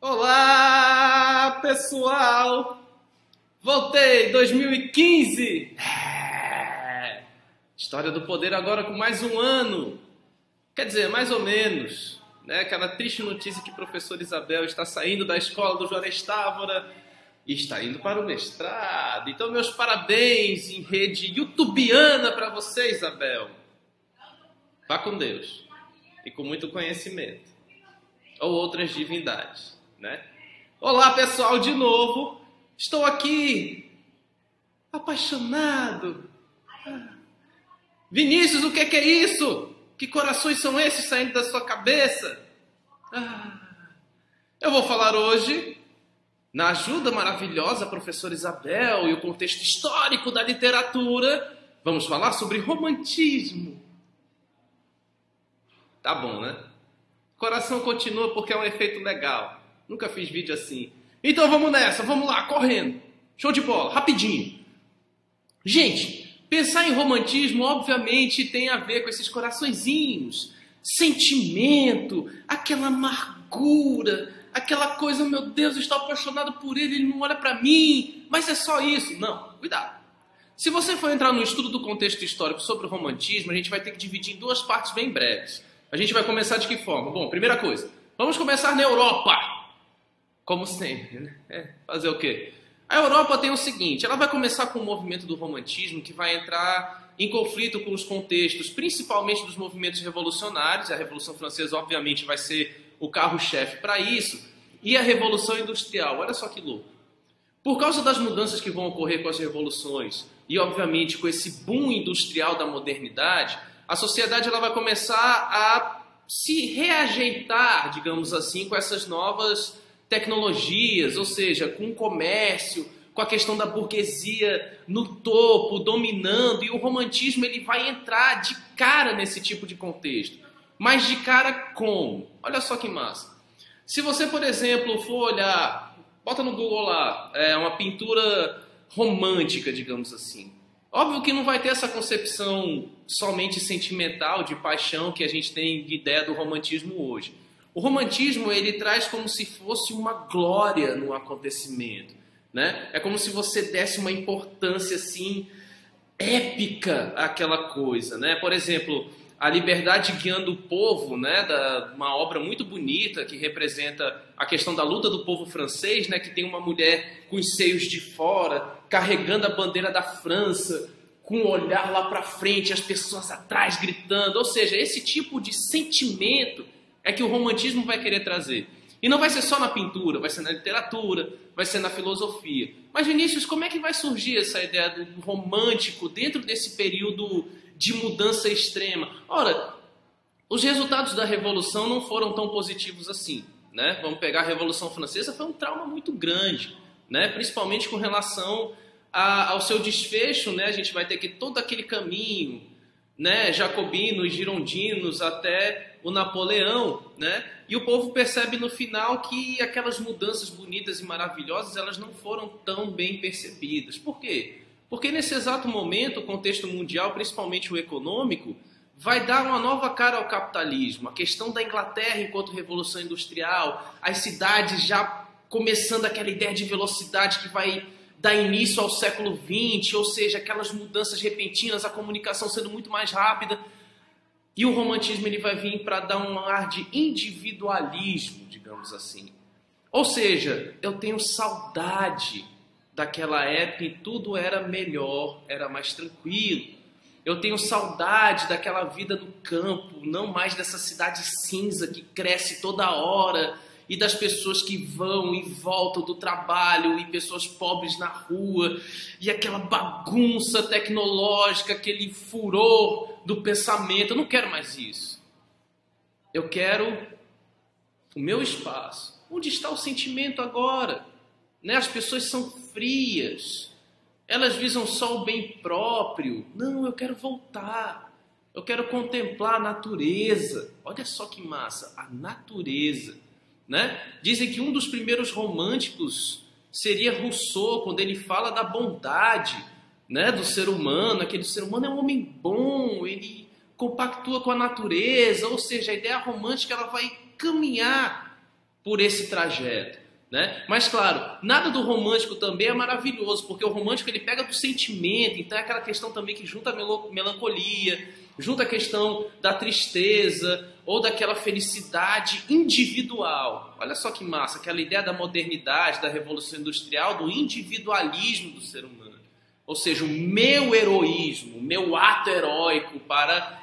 Olá, pessoal! Voltei, 2015! História do Poder agora com mais um ano. Quer dizer, mais ou menos. Né? Aquela triste notícia que o professor Isabel está saindo da escola do Juarez Távora e está indo para o mestrado. Então, meus parabéns em rede youtubiana para você, Isabel. Vá com Deus e com muito conhecimento. Ou outras divindades. Né? Olá, pessoal, de novo. Estou aqui apaixonado. Vinícius, o que é isso? Que corações são esses saindo da sua cabeça? Eu vou falar hoje, na ajuda maravilhosa da professora Isabel e o contexto histórico da literatura, vamos falar sobre romantismo. Tá bom, né? Coração continua porque é um efeito legal. Nunca fiz vídeo assim. Então vamos nessa, vamos lá, correndo. Show de bola, rapidinho. Gente, pensar em romantismo obviamente tem a ver com esses coraçõezinhos. Sentimento, aquela amargura, aquela coisa, meu Deus, eu estou apaixonado por ele, ele não olha pra mim. Mas é só isso? Não, cuidado. Se você for entrar no estudo do contexto histórico sobre o romantismo, a gente vai ter que dividir em duas partes bem breves. A gente vai começar de que forma? Bom, primeira coisa, vamos começar na Europa. Como sempre, né? Fazer o quê? A Europa tem o seguinte, ela vai começar com o movimento do romantismo que vai entrar em conflito com os contextos, principalmente dos movimentos revolucionários. A Revolução Francesa, obviamente, vai ser o carro-chefe para isso. E a Revolução Industrial, olha só que louco. Por causa das mudanças que vão ocorrer com as revoluções e, obviamente, com esse boom industrial da modernidade, a sociedade ela vai começar a se reajeitar, digamos assim, com essas novas tecnologias, ou seja, com o comércio, com a questão da burguesia no topo, dominando, e o romantismo ele vai entrar de cara nesse tipo de contexto. Mas de cara como? Olha só que massa. Se você, por exemplo, for olhar, bota no Google lá, uma pintura romântica, digamos assim. Óbvio que não vai ter essa concepção somente sentimental, de paixão, que a gente tem de ideia do romantismo hoje. O romantismo, ele traz como se fosse uma glória no acontecimento, né? É como se você desse uma importância, assim, épica àquela coisa, né? Por exemplo, a liberdade guiando o povo, né? Uma obra muito bonita que representa a questão da luta do povo francês, né? Que tem uma mulher com os seios de fora, carregando a bandeira da França, com o olhar lá para frente, as pessoas atrás gritando. Ou seja, esse tipo de sentimento é que o romantismo vai querer trazer. E não vai ser só na pintura, vai ser na literatura, vai ser na filosofia. Mas, Vinícius, como é que vai surgir essa ideia do romântico dentro desse período de mudança extrema? Ora, os resultados da Revolução não foram tão positivos assim, né? Vamos pegar a Revolução Francesa, foi um trauma muito grande, né? Principalmente com relação ao seu desfecho, né? A gente vai ter que todo aquele caminho, né? Jacobinos, girondinos, até o Napoleão, né? E o povo percebe no final que aquelas mudanças bonitas e maravilhosas, elas não foram tão bem percebidas. Por quê? Porque nesse exato momento, o contexto mundial, principalmente o econômico, vai dar uma nova cara ao capitalismo. A questão da Inglaterra enquanto Revolução Industrial, as cidades já começando aquela ideia de velocidade que vai dar início ao século XX, ou seja, aquelas mudanças repentinas, a comunicação sendo muito mais rápida. E o romantismo ele vai vir para dar um ar de individualismo, digamos assim. Ou seja, eu tenho saudade daquela época e tudo era melhor, era mais tranquilo. Eu tenho saudade daquela vida do campo, não mais dessa cidade cinza que cresce toda hora e das pessoas que vão e voltam do trabalho e pessoas pobres na rua e aquela bagunça tecnológica, aquele furor do pensamento. Eu não quero mais isso. Eu quero o meu espaço. Onde está o sentimento agora? Né? As pessoas são frias. Elas visam só o bem próprio. Não, eu quero voltar. Eu quero contemplar a natureza. Olha só que massa, a natureza. Né? Dizem que um dos primeiros românticos seria Rousseau, quando ele fala da bondade, né, do ser humano. Aquele ser humano é um homem bom, ele compactua com a natureza, ou seja, a ideia romântica ela vai caminhar por esse trajeto, né? Mas claro, nada do romântico também é maravilhoso, porque o romântico ele pega do sentimento, então é aquela questão também que junta a melancolia, junta a questão da tristeza ou daquela felicidade individual. Olha só que massa, aquela ideia da modernidade, da revolução industrial, do individualismo do ser humano. Ou seja, o meu heroísmo, o meu ato heróico para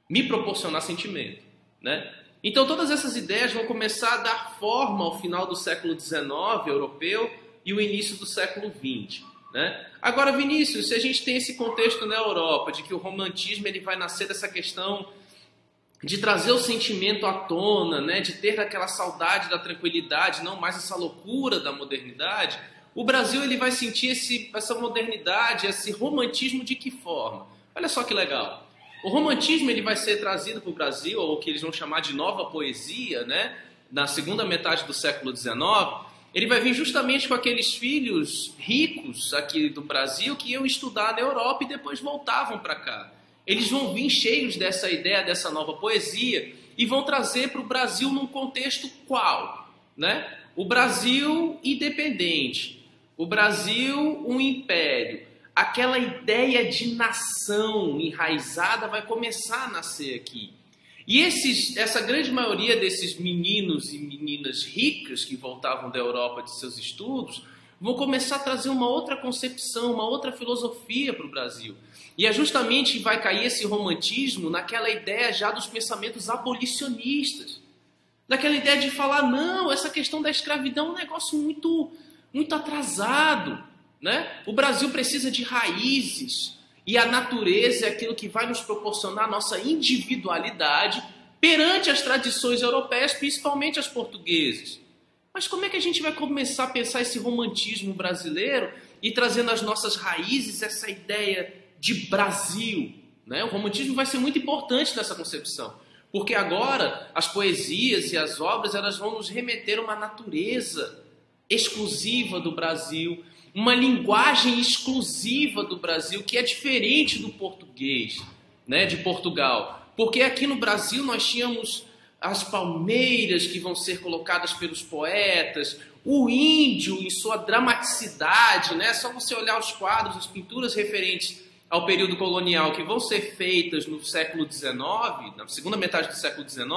me proporcionar sentimento, né? Então todas essas ideias vão começar a dar forma ao final do século XIX europeu e o início do século XX, né? Agora, Vinícius, se a gente tem esse contexto na Europa de que o romantismo ele vai nascer dessa questão de trazer o sentimento à tona, né? De ter aquela saudade da tranquilidade, não mais essa loucura da modernidade, o Brasil ele vai sentir essa modernidade, esse romantismo de que forma? Olha só que legal. O romantismo ele vai ser trazido para o Brasil, ou o que eles vão chamar de nova poesia, né? Na segunda metade do século XIX, ele vai vir justamente com aqueles filhos ricos aqui do Brasil que iam estudar na Europa e depois voltavam para cá. Eles vão vir cheios dessa ideia, dessa nova poesia, e vão trazer para o Brasil num contexto qual? Né? O Brasil independente, o Brasil um império. Aquela ideia de nação enraizada vai começar a nascer aqui. E essa grande maioria desses meninos e meninas ricas que voltavam da Europa de seus estudos vão começar a trazer uma outra concepção, uma outra filosofia para o Brasil. E é justamente que vai cair esse romantismo naquela ideia já dos pensamentos abolicionistas. Daquela ideia de falar, não, essa questão da escravidão é um negócio muito atrasado. Né? O Brasil precisa de raízes e a natureza é aquilo que vai nos proporcionar a nossa individualidade perante as tradições europeias, principalmente as portuguesas. Mas como é que a gente vai começar a pensar esse romantismo brasileiro e trazendo as nossas raízes essa ideia de Brasil? Né? O romantismo vai ser muito importante nessa concepção, porque agora as poesias e as obras elas vão nos remeter a uma natureza exclusiva do Brasil, uma linguagem exclusiva do Brasil que é diferente do português, né, de Portugal. Porque aqui no Brasil nós tínhamos as palmeiras que vão ser colocadas pelos poetas, o índio em sua dramaticidade, né? Só você olhar os quadros, as pinturas referentes ao período colonial que vão ser feitas no século XIX, na segunda metade do século XIX,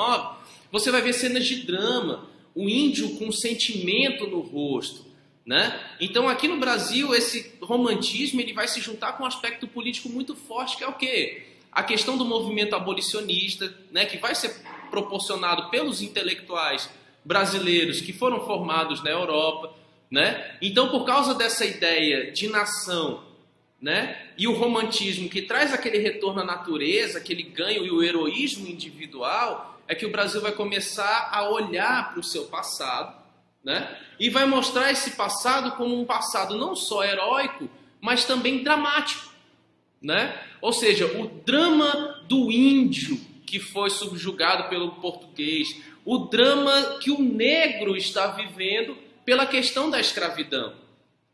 você vai ver cenas de drama, o índio com sentimento no rosto. Né? Então aqui no Brasil esse romantismo ele vai se juntar com um aspecto político muito forte que é o quê? A questão do movimento abolicionista, né? Que vai ser proporcionado pelos intelectuais brasileiros que foram formados na Europa, né? Então por causa dessa ideia de nação, né? E o romantismo que traz aquele retorno à natureza, aquele ganho e o heroísmo individual, é que o Brasil vai começar a olhar para o seu passado, né? E vai mostrar esse passado como um passado não só heróico, mas também dramático, né? Ou seja, o drama do índio que foi subjugado pelo português, o drama que o negro está vivendo pela questão da escravidão,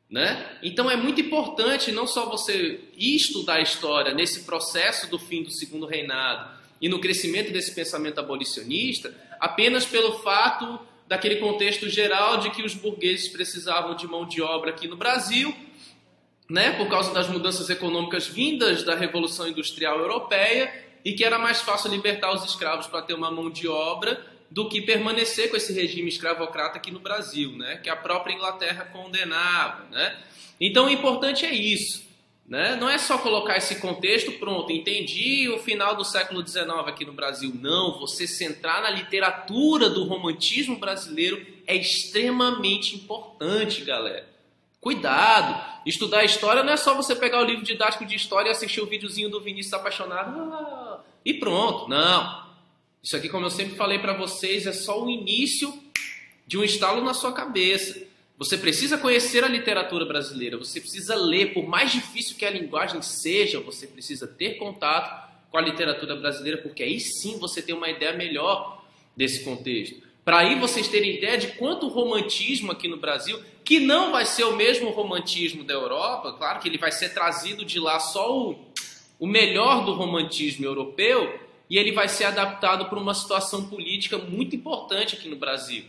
né? Então é muito importante não só você estudar a história nesse processo do fim do Segundo Reinado e no crescimento desse pensamento abolicionista, apenas pelo fato daquele contexto geral de que os burgueses precisavam de mão de obra aqui no Brasil, né, por causa das mudanças econômicas vindas da Revolução Industrial Europeia e que era mais fácil libertar os escravos para ter uma mão de obra do que permanecer com esse regime escravocrata aqui no Brasil, né, que a própria Inglaterra condenava. Né? Então o importante é isso. Né? Não é só colocar esse contexto, pronto, entendi o final do século XIX aqui no Brasil. Não, você centrar na literatura do romantismo brasileiro é extremamente importante, galera. Cuidado, estudar história não é só você pegar o livro didático de história e assistir o videozinho do Vinícius apaixonado e pronto, não. Isso aqui, como eu sempre falei para vocês, é só o início de um estalo na sua cabeça. Você precisa conhecer a literatura brasileira, você precisa ler, por mais difícil que a linguagem seja, você precisa ter contato com a literatura brasileira, porque aí sim você tem uma ideia melhor desse contexto. Para aí vocês terem ideia de quanto o romantismo aqui no Brasil, que não vai ser o mesmo romantismo da Europa, claro que ele vai ser trazido de lá só o melhor do romantismo europeu, e ele vai ser adaptado para uma situação política muito importante aqui no Brasil.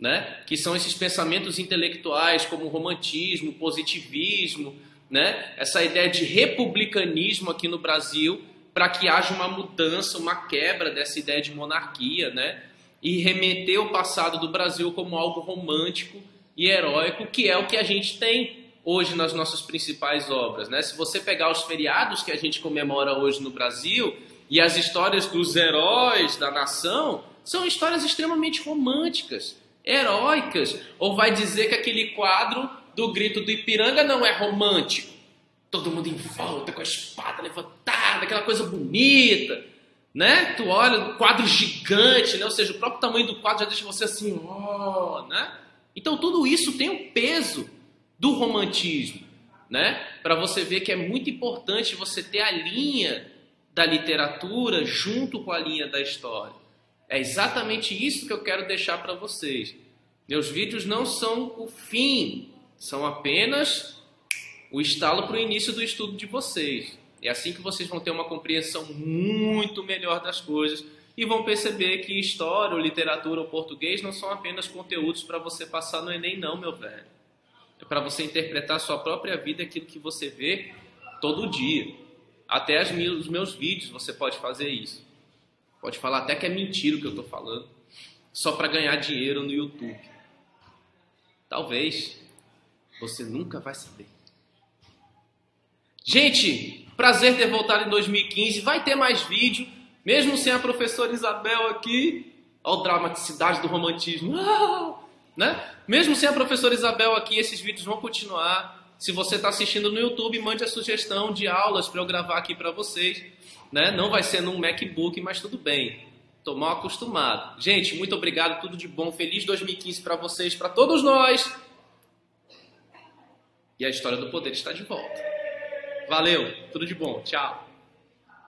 né? Que são esses pensamentos intelectuais como o romantismo, o positivismo, né? Essa ideia de republicanismo aqui no Brasil, para que haja uma mudança, uma quebra dessa ideia de monarquia, né? E remeter o passado do Brasil como algo romântico e heróico, que é o que a gente tem hoje nas nossas principais obras, né? Se você pegar os feriados que a gente comemora hoje no Brasil e as histórias dos heróis da nação, são histórias extremamente românticas, heróicas. Ou vai dizer que aquele quadro do Grito do Ipiranga não é romântico? Todo mundo em volta, com a espada levantada, aquela coisa bonita, né? Tu olha, um quadro gigante, né? Ou seja, o próprio tamanho do quadro já deixa você assim, ó, né? Então tudo isso tem um peso do romantismo, né? Para você ver que é muito importante você ter a linha da literatura junto com a linha da história. É exatamente isso que eu quero deixar para vocês. Meus vídeos não são o fim, são apenas o estalo para o início do estudo de vocês. É assim que vocês vão ter uma compreensão muito melhor das coisas e vão perceber que história, ou literatura, ou português não são apenas conteúdos para você passar no Enem, não, meu velho. É para você interpretar a sua própria vida, aquilo que você vê todo dia. Até os meus vídeos você pode fazer isso. Pode falar até que é mentira o que eu estou falando, só para ganhar dinheiro no YouTube. Talvez. Você nunca vai saber. Gente, prazer ter voltado em 2015. Vai ter mais vídeo, mesmo sem a professora Isabel aqui. Olha a dramaticidade do romantismo. Né? Mesmo sem a professora Isabel aqui, esses vídeos vão continuar. Se você está assistindo no YouTube, mande a sugestão de aulas para eu gravar aqui para vocês. Né? Não vai ser num MacBook, mas tudo bem. Estou mal acostumado. Gente, muito obrigado, tudo de bom. Feliz 2015 para vocês, para todos nós. E a História do Poder está de volta. Valeu, tudo de bom. Tchau.